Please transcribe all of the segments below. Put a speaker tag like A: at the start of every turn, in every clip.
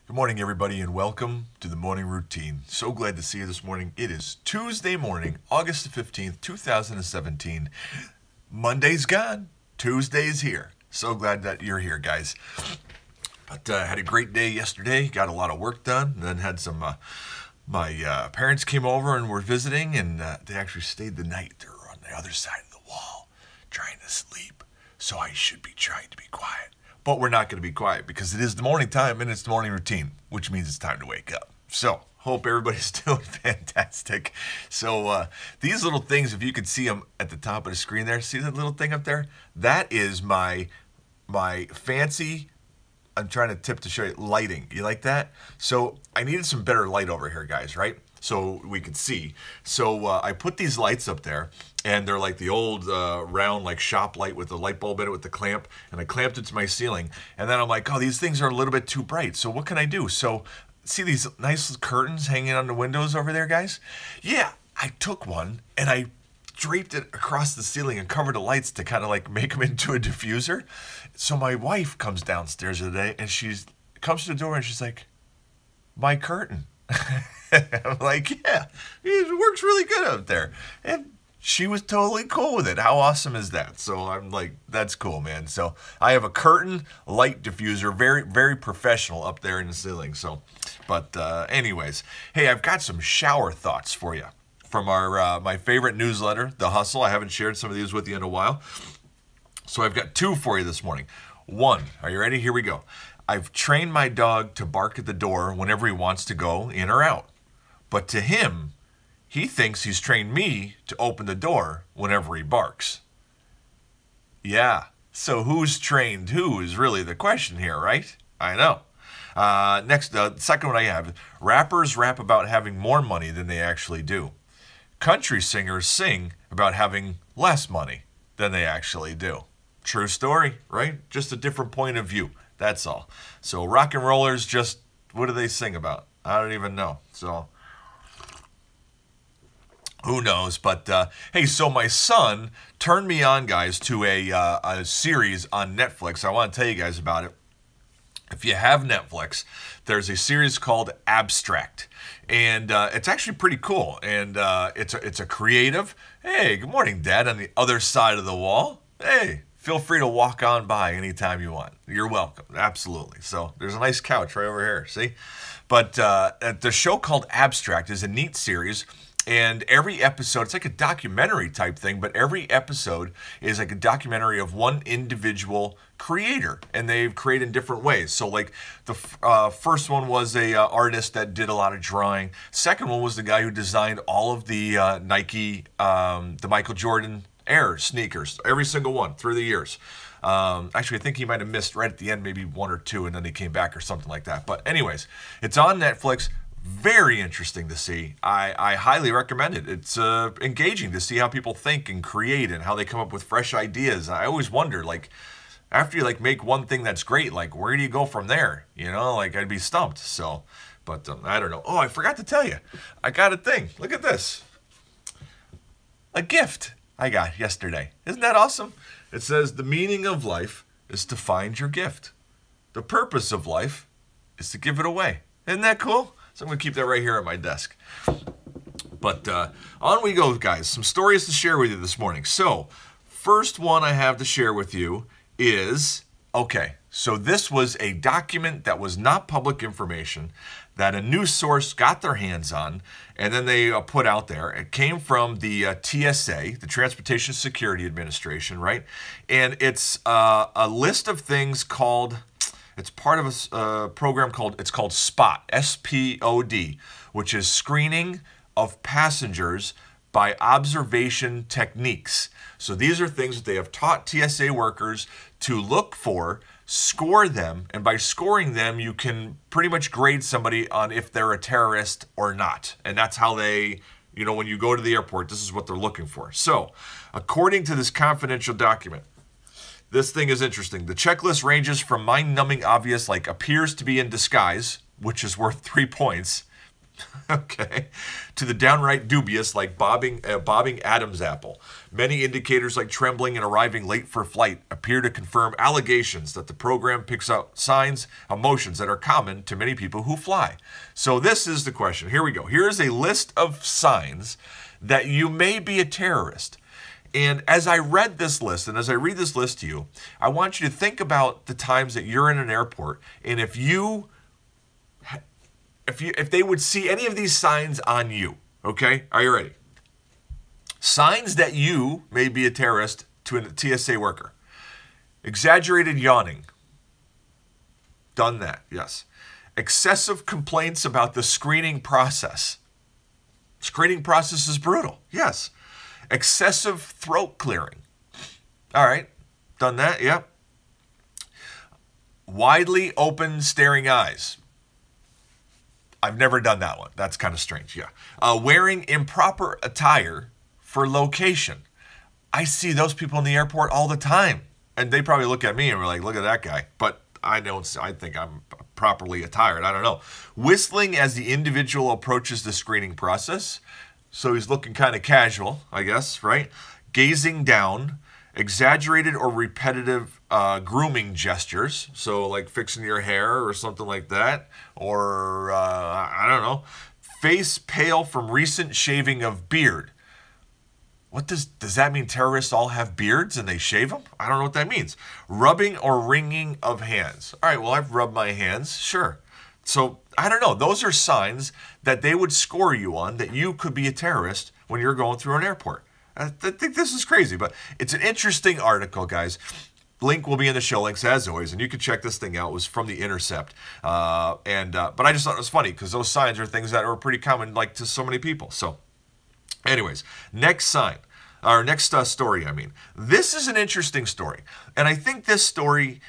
A: Good morning, everybody, and welcome to the morning routine. So glad to see you this morning. It is Tuesday morning, August the 15th, 2017. Monday's gone. Tuesday's here. So glad that you're here, guys. But had a great day yesterday. Got a lot of work done. And then had some, my parents came over and were visiting, and they actually stayed the night. They were on the other side of the wall trying to sleep. So I should be trying to be quiet. But we're not going to be quiet because it is the morning time and it's the morning routine, which means it's time to wake up. So, hope everybody's doing fantastic. So, these little things, if you could see them at the top of the screen there, see that little thing up there? That is my fancy, I'm trying to tip to show you, lighting. You like that? So, I needed some better light over here, guys, right? So we could see. So I put these lights up there, and they're like the old round like shop light with the light bulb in it with the clamp, and I clamped it to my ceiling. And then I'm like, oh, these things are a little bit too bright. So what can I do? So see these nice curtains hanging on the windows over there, guys? Yeah, I took one and I draped it across the ceiling and covered the lights to kind of like make them into a diffuser. So my wife comes downstairs today, and she comes to the door and she's like, my curtain. I'm like, yeah, it works really good out there. And she was totally cool with it. How awesome is that? So I'm like, that's cool, man. So I have a curtain light diffuser, very, very professional up there in the ceiling. So, but anyways, hey, I've got some shower thoughts for you from our my favorite newsletter, The Hustle. I haven't shared some of these with you in a while. So I've got two for you this morning. One, are you ready? Here we go. I've trained my dog to bark at the door whenever he wants to go in or out. But to him, he thinks he's trained me to open the door whenever he barks. Yeah, so who's trained who is really the question here, right? I know. Next, the second one I have, rappers rap about having more money than they actually do. Country singers sing about having less money than they actually do. True story, right? Just a different point of view. That's all. So rock and rollers, just, what do they sing about? I don't even know. So who knows? But hey, so my son turned me on, guys, to a series on Netflix. I want to tell you guys about it. If you have Netflix, there's a series called Abstract, and it's actually pretty cool. And it's a creative. Hey, good morning, Dad, on the other side of the wall. Hey. Feel free to walk on by anytime you want. You're welcome. Absolutely. So there's a nice couch right over here. See? But the show called Abstract is a neat series. And every episode, it's like a documentary type thing, but every episode is like a documentary of one individual creator. And they've created in different ways. So like the first one was a artist that did a lot of drawing. Second one was the guy who designed all of the Nike, the Michael Jordan Air sneakers, every single one through the years. Actually, I think he might have missed right at the end, maybe one or two, and then he came back or something like that. But anyways, it's on Netflix. Very interesting to see. I highly recommend it. It's engaging to see how people think and create and how they come up with fresh ideas. I always wonder, like, after you like make one thing that's great, like, where do you go from there? You know, like, I'd be stumped. So, but I don't know. Oh, I forgot to tell you. I got a thing. Look at this. A gift I got yesterday. Isn't that awesome? It says, the meaning of life is to find your gift. The purpose of life is to give it away. Isn't that cool? So I'm going to keep that right here at my desk. But on we go, guys. Some stories to share with you this morning. So, first one I have to share with you is, okay, so this was a document that was not public information that a news source got their hands on, and then they put out there. It came from the TSA, the Transportation Security Administration, right? And it's a list of things called, it's part of a program called, it's called SPOT, S-P-O-D, which is Screening of Passengers by Observation Techniques. So these are things that they have taught TSA workers to look for, score them, and by scoring them, you can pretty much grade somebody on if they're a terrorist or not. And that's how they, you know, when you go to the airport, this is what they're looking for. So, according to this confidential document, this thing is interesting. The checklist ranges from mind-numbing obvious, like appears to be in disguise, which is worth 3 points, okay, to the downright dubious, like bobbing Adam's apple. Many indicators like trembling and arriving late for flight appear to confirm allegations that the program picks out signs, emotions that are common to many people who fly. So this is the question. Here we go. Here is a list of signs that you may be a terrorist. And as I read this list, and as I read this list to you, I want you to think about the times that you're in an airport, and if they would see any of these signs on you. Okay? Are you ready? Signs that you may be a terrorist to a TSA worker. Exaggerated yawning. Done that, yes. Excessive complaints about the screening process. Screening process is brutal, yes. Excessive throat clearing. All right, done that, yep. Widely open staring eyes. I've never done that one. That's kind of strange, yeah. Wearing improper attire for location. I see those people in the airport all the time. And they probably look at me and we're like, look at that guy. But I think I'm properly attired. I don't know. Whistling as the individual approaches the screening process. So he's looking kind of casual, I guess, right? Gazing down. Exaggerated or repetitive grooming gestures. So like fixing your hair or something like that. Or, I don't know. Face pale from recent shaving of beard. What does that mean? Terrorists all have beards and they shave them? I don't know what that means. Rubbing or wringing of hands. All right, well, I've rubbed my hands, sure. So, I don't know. Those are signs that they would score you on that you could be a terrorist when you're going through an airport. I think this is crazy, but it's an interesting article, guys. Link will be in the show links as always, and you can check this thing out. It was from The Intercept. But I just thought it was funny because those signs are things that are pretty common, like to so many people. So, anyways, next story, I mean. This is an interesting story, and I think this story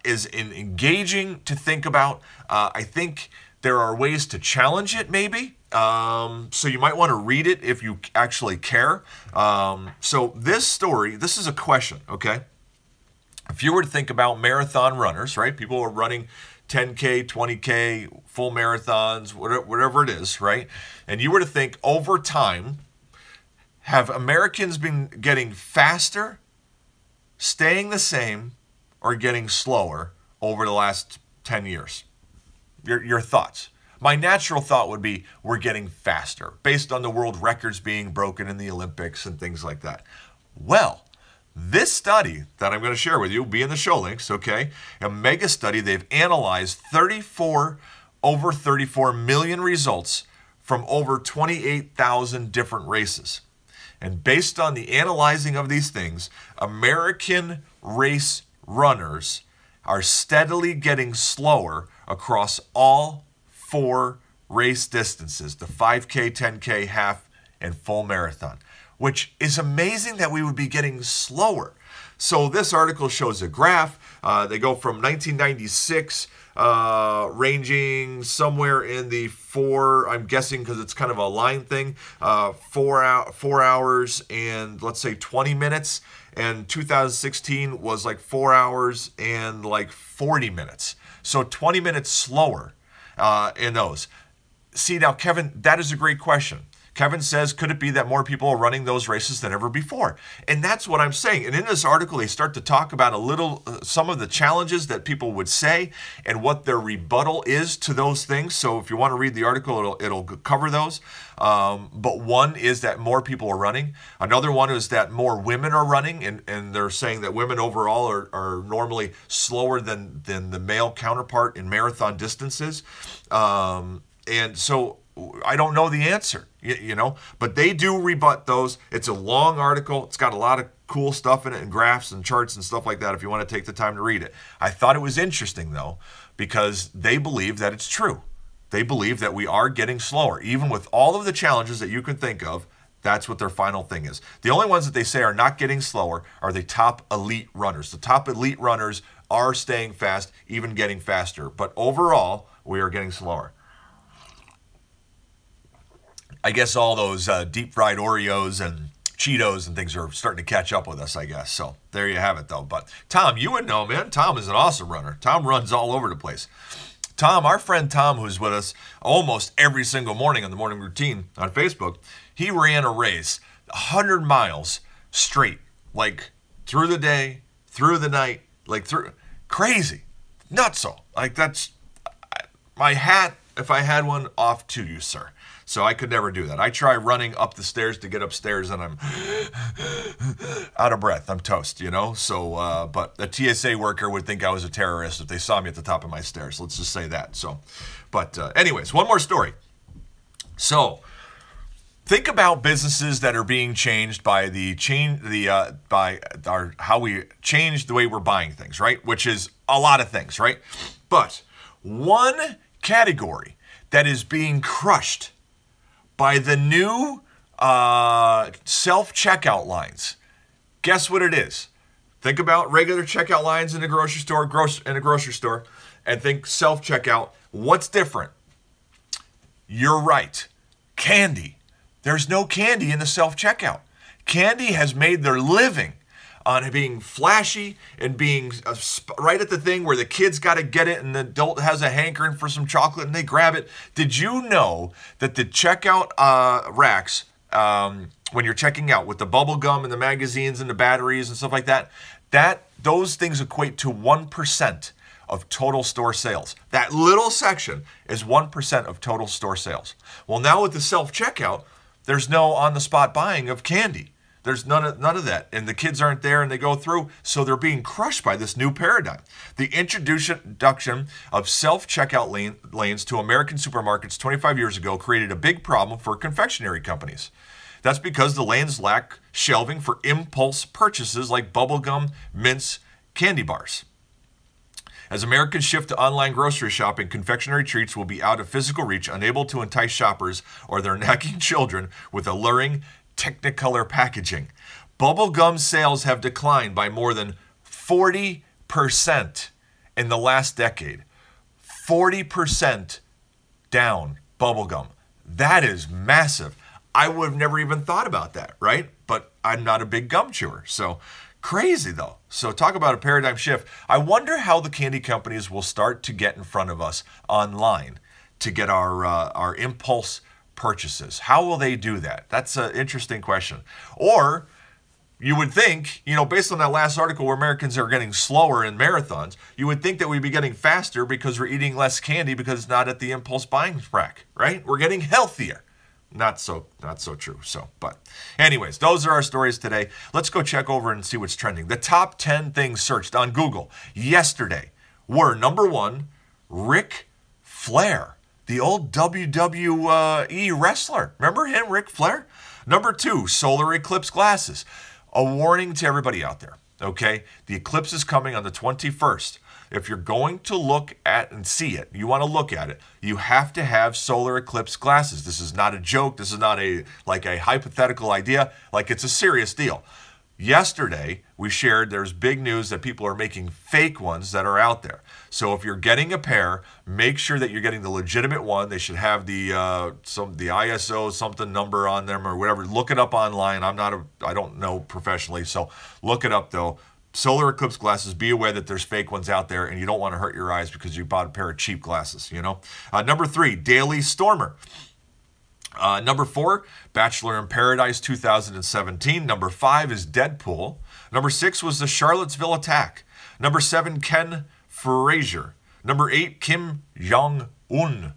A: is engaging to think about. I think there are ways to challenge it, maybe. So you might want to read it if you actually care. So this story, this is a question, okay? If you were to think about marathon runners, right? People are running 10K, 20K, full marathons, whatever it is, right? And you were to think over time, have Americans been getting faster, staying the same, or getting slower over the last 10 years? Your thoughts. My natural thought would be we're getting faster based on the world records being broken in the Olympics and things like that. Well, this study that I'm going to share with you will be in the show links, okay? A mega study. They've analyzed over 34 million results from over 28,000 different races. And based on the analyzing of these things, American race runners are steadily getting slower across all 4 race distances, the 5K, 10K, half, and full marathon, which is amazing that we would be getting slower. So this article shows a graph. They go from 1996, ranging somewhere in the 4, I'm guessing because it's kind of a line thing, 4 hours and let's say 20 minutes. And 2016 was like 4 hours and like 40 minutes. So 20 minutes slower in those. See, now, Kevin, that is a great question. Kevin says, could it be that more people are running those races than ever before? And that's what I'm saying. And in this article, they start to talk about some of the challenges that people would say and what their rebuttal is to those things. So if you want to read the article, it'll cover those. But one is that more people are running. Another one is that more women are running. And they're saying that women overall are normally slower than the male counterpart in marathon distances. And so I don't know the answer, but they do rebut those. It's a long article. It's got a lot of cool stuff in it and graphs and charts and stuff like that if you want to take the time to read it. I thought it was interesting, though, because they believe that it's true. They believe that we are getting slower. Even with all of the challenges that you can think of, that's what their final thing is. The only ones that they say are not getting slower are the top elite runners. The top elite runners are staying fast, even getting faster. But overall, we are getting slower. I guess all those deep-fried Oreos and Cheetos and things are starting to catch up with us, I guess. So there you have it, though. But Tom, you would know, man. Tom is an awesome runner. Tom runs all over the place. Tom, our friend Tom, who's with us almost every single morning on the morning routine on Facebook, he ran a race, 100 miles straight, like through the day, through the night, like through crazy, nutso. Like that's my hat, if I had one, off to you, sir. So I could never do that. I try running up the stairs to get upstairs and I'm out of breath. I'm toast, you know? So, but a TSA worker would think I was a terrorist if they saw me at the top of my stairs. Let's just say that. So, but anyways, one more story. So, think about businesses that are being changed by how we change the way we're buying things, right? Which is a lot of things, right? But one category that is being crushed by the new self-checkout lines. Guess what it is? Think about regular checkout lines in a grocery store, and think self-checkout. What's different? You're right. Candy. There's no candy in the self-checkout. Candy has made their living on being flashy and being right at the thing where the kid's got to get it and the adult has a hankering for some chocolate and they grab it. Did you know that the checkout racks, when you're checking out with the bubble gum and the magazines and the batteries and stuff like that, those things equate to 1% of total store sales. That little section is 1% of total store sales. Well, now with the self-checkout, there's no on-the-spot buying of candy. There's none of that. And the kids aren't there and they go through, so they're being crushed by this new paradigm. The introduction of self-checkout lanes to American supermarkets 25 years ago created a big problem for confectionery companies. That's because the lanes lack shelving for impulse purchases like bubblegum, mints, candy bars. As Americans shift to online grocery shopping, confectionery treats will be out of physical reach, unable to entice shoppers or their nagging children with alluring Technicolor packaging. Bubblegum sales have declined by more than 40% in the last decade. 40% down bubblegum. That is massive. I would have never even thought about that, right? But I'm not a big gum chewer, so crazy though. So talk about a paradigm shift. I wonder how the candy companies will start to get in front of us online to get our impulse purchases. How will they do that? That's an interesting question. Or you would think, based on that last article where Americans are getting slower in marathons, you would think that we'd be getting faster because we're eating less candy because it's not at the impulse buying rack, right? We're getting healthier. Not so true. So, but anyways, those are our stories today. Let's go check over and see what's trending. The top 10 things searched on Google yesterday were, number 1, Ric Flair. The old WWE wrestler. Remember him, Ric Flair? Number 2, solar eclipse glasses. A warning to everybody out there, okay? The eclipse is coming on the 21st. If you're going to look at and see it, you want to look at it, you have to have solar eclipse glasses. This is not a joke. This is not a hypothetical idea. Like, it's a serious deal. Yesterday, we shared there's big news that people are making fake ones that are out there. So if you're getting a pair, make sure that you're getting the legitimate one. They should have the ISO something number on them or whatever. Look it up online. I don't know professionally, so look it up though. Solar eclipse glasses, be aware that there's fake ones out there and you don't want to hurt your eyes because you bought a pair of cheap glasses, Number 3, Daily Stormer. Number 4, Bachelor in Paradise 2017. Number 5 is Deadpool. Number 6 was the Charlottesville attack. Number 7, Ken Frazier. Number 8, Kim Jong-un.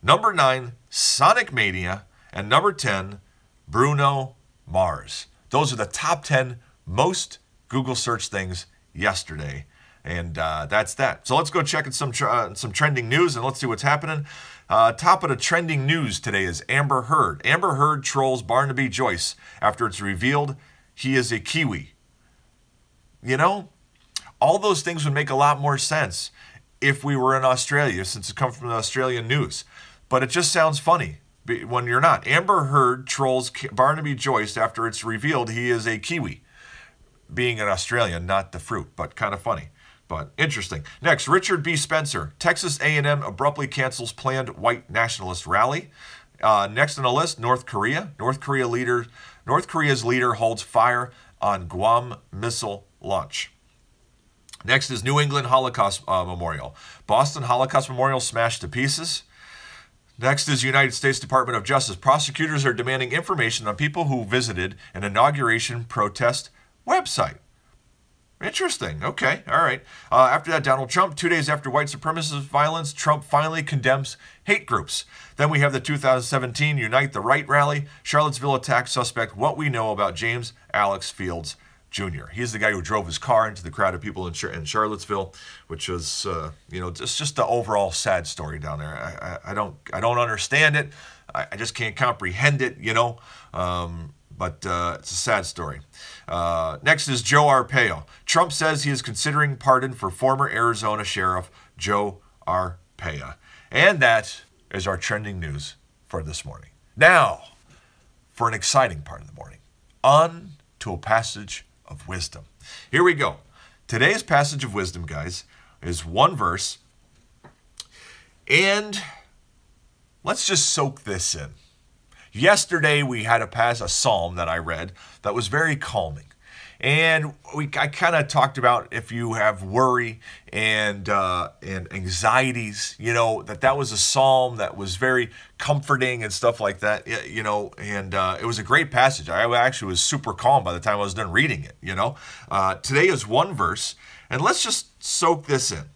A: Number 9, Sonic Mania. And number 10, Bruno Mars. Those are the top 10 most Google search things yesterday. And that's that. So let's go check in some trending news and let's see what's happening. Top of the trending news today is Amber Heard. Amber Heard trolls Barnaby Joyce after it's revealed he is a Kiwi. All those things would make a lot more sense if we were in Australia, since it comes from the Australian news. But it just sounds funny when you're not. Amber Heard trolls Barnaby Joyce after it's revealed he is a Kiwi. Being an Australian, not the fruit, but kind of funny. But interesting. Next, Richard B. Spencer. Texas A&M abruptly cancels planned white nationalist rally. Next on the list, North Korea. North Korea's leader holds fire on Guam missile launch. Next is New England Holocaust Memorial. Boston Holocaust Memorial smashed to pieces. Next is United States Department of Justice. Prosecutors are demanding information on people who visited an inauguration protest website. Interesting. Okay. All right. After that, Donald Trump, 2 days after white supremacist violence, Trump finally condemns hate groups. Then we have the 2017 Unite the Right rally, Charlottesville attack suspect, what we know about James Alex Fields Jr. He's the guy who drove his car into the crowd of people in Charlottesville, which was, just the overall sad story down there. I don't understand it. I just can't comprehend it, But it's a sad story. Next is Joe Arpaio. Trump says he is considering pardon for former Arizona Sheriff Joe Arpaio. And that is our trending news for this morning. Now, for an exciting part of the morning, on to a passage of wisdom. Here we go. Today's passage of wisdom, guys, is one verse. And let's just soak this in. Yesterday, we had a psalm that I read that was very calming. And I kind of talked about if you have worry and anxieties, that was a psalm that was very comforting and stuff like that, and it was a great passage. I actually was super calm by the time I was done reading it, Today is one verse, and let's just soak this in.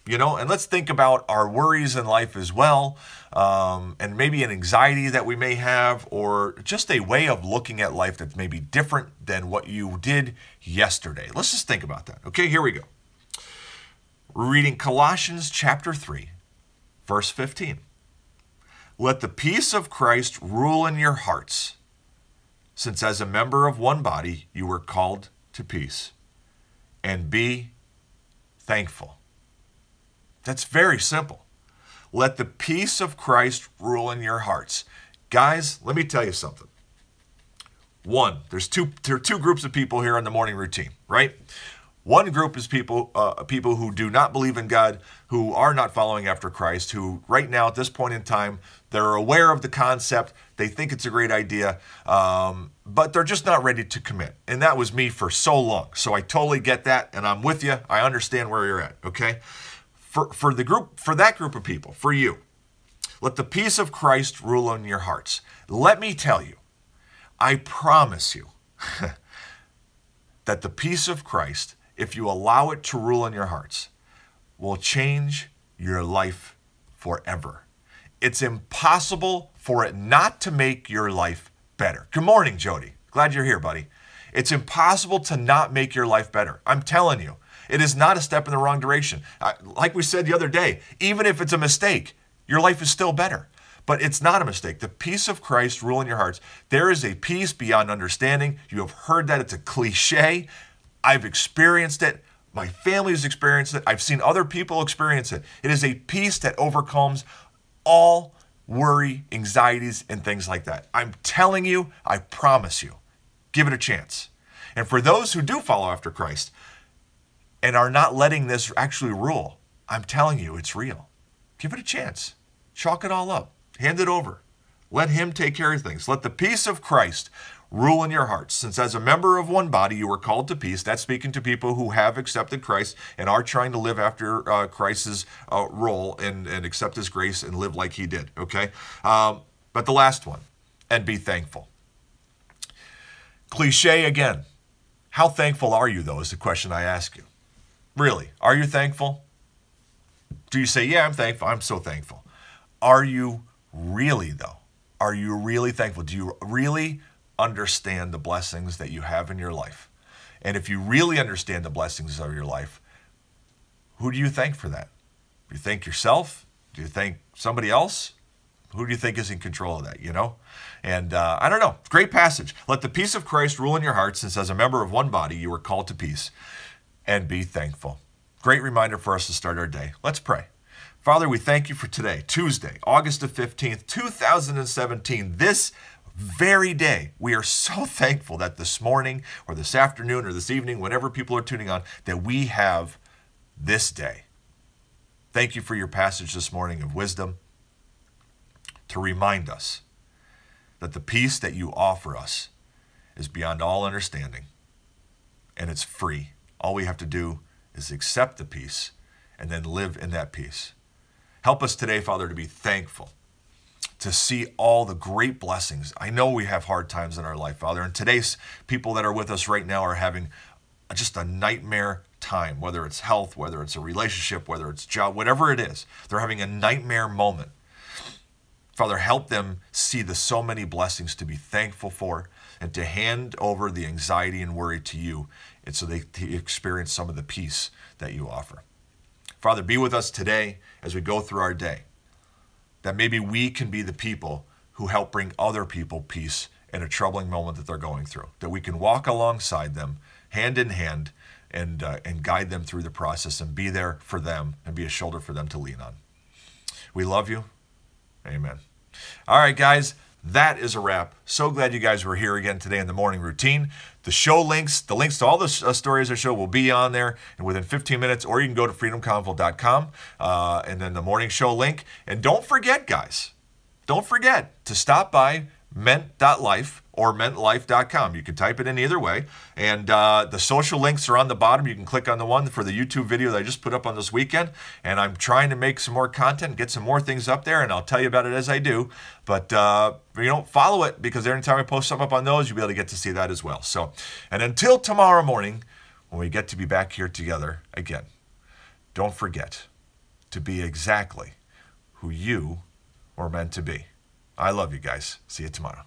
A: And let's think about our worries in life as well, and maybe an anxiety that we may have, or just a way of looking at life that's maybe different than what you did yesterday. Let's just think about that. Okay, here we go. We're reading Colossians chapter 3, verse 15. Let the peace of Christ rule in your hearts, since as a member of one body you were called to peace, and be thankful. That's very simple. Let the peace of Christ rule in your hearts. Guys, let me tell you something. One, there are two groups of people here in the morning routine, right? One group is people who do not believe in God, who are not following after Christ, who right now at this point in time, they're aware of the concept, they think it's a great idea, but they're just not ready to commit. And that was me for so long. So I totally get that, and I'm with you. I understand where you're at, okay? For that group of people, for you, let the peace of Christ rule in your hearts. Let me tell you, I promise you that the peace of Christ, if you allow it to rule in your hearts, will change your life forever. It's impossible for it not to make your life better. Good morning, Jody. Glad you're here, buddy. It's impossible to not make your life better. I'm telling you. It is not a step in the wrong direction. Like we said the other day, even if it's a mistake, your life is still better. But it's not a mistake. The peace of Christ rule in your hearts. There is a peace beyond understanding. You have heard that. It's a cliche. I've experienced it. My family has experienced it. I've seen other people experience it. It is a peace that overcomes all worry, anxieties, and things like that. I'm telling you, I promise you, give it a chance. And for those who do follow after Christ, and are not letting this actually rule, I'm telling you, it's real. Give it a chance. Chalk it all up. Hand it over. Let him take care of things. Let the peace of Christ rule in your hearts. Since as a member of one body, you were called to peace. That's speaking to people who have accepted Christ and are trying to live after Christ's role and accept his grace and live like he did, okay? But the last one, and be thankful. Cliche again. How thankful are you, though, is the question I ask you. Really, are you thankful? Do you say, yeah, I'm thankful. I'm so thankful. Are you really, though? Are you really thankful? Do you really understand the blessings that you have in your life? And if you really understand the blessings of your life, who do you thank for that? Do you thank yourself? Do you thank somebody else? Who do you think is in control of that, And I don't know. Great passage. Let the peace of Christ rule in your hearts, since as a member of one body, you were called to peace. And be thankful. Great reminder for us to start our day. Let's pray. Father, we thank you for today, Tuesday, August the 15th, 2017, this very day. We are so thankful that this morning or this afternoon or this evening, whenever people are tuning on, that we have this day. Thank you for your passage this morning of wisdom to remind us that the peace that you offer us is beyond all understanding, and it's free. All we have to do is accept the peace and then live in that peace. Help us today, Father, to be thankful, to see all the great blessings. I know we have hard times in our life, Father, and today's people that are with us right now are having just a nightmare time, whether it's health, whether it's a relationship, whether it's job, whatever it is. They're having a nightmare moment. Father, help them see the so many blessings to be thankful for and to hand over the anxiety and worry to you, and so they experience some of the peace that you offer. Father, be with us today as we go through our day, that maybe we can be the people who help bring other people peace in a troubling moment that they're going through, that we can walk alongside them hand in hand and guide them through the process and be there for them and be a shoulder for them to lean on. We love you. Amen. All right, guys, that is a wrap. So glad you guys were here again today in the morning routine. The show links, the links to all the stories I show will be on there and within 15 minutes, or you can go to freedomconvo.com and then the morning show link. And don't forget, guys, don't forget to stop by ment.life or mentlife.com. You can type it in either way. And the social links are on the bottom. You can click on the one for the YouTube video that I just put up on this weekend. And I'm trying to make some more content, get some more things up there, and I'll tell you about it as I do. But follow it, because every time I post something up on those, you'll be able to get to see that as well. So, and until tomorrow morning, when we get to be back here together again, don't forget to be exactly who you were meant to be. I love you guys. See you tomorrow.